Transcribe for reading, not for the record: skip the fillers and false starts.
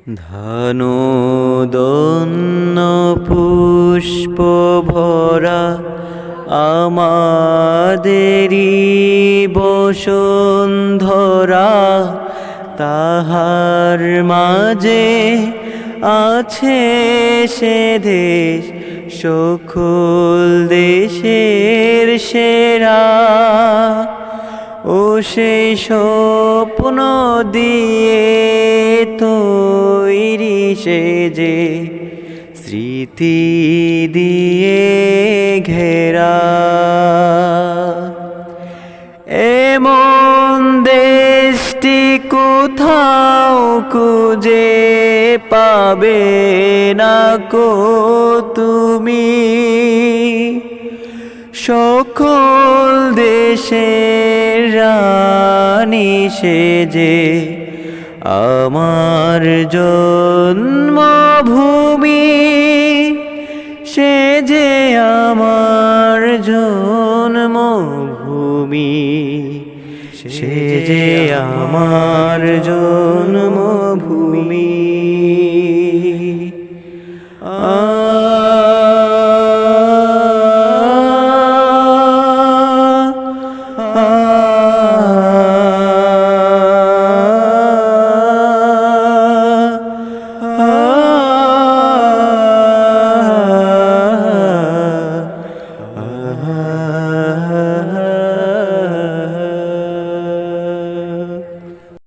ধনুদন্ন পুষ্প ভরা আমাদেরি বসুন্ধরা, তাহার মাঝে আছে সে দেশ সকল দেশের সেরা। ও সেই স্বপ্ন দিয়ে তৈরি সে যে স্মৃতি দিয়ে ঘেরা। এমন দেশটি কোথাও খুঁজে পাবে না কো তুমি, সকল দেশের রানী সেজে আমার জন্মভূমি, সে যে আমার জন্মভূমি, সে যে আমার জন্মভূমি।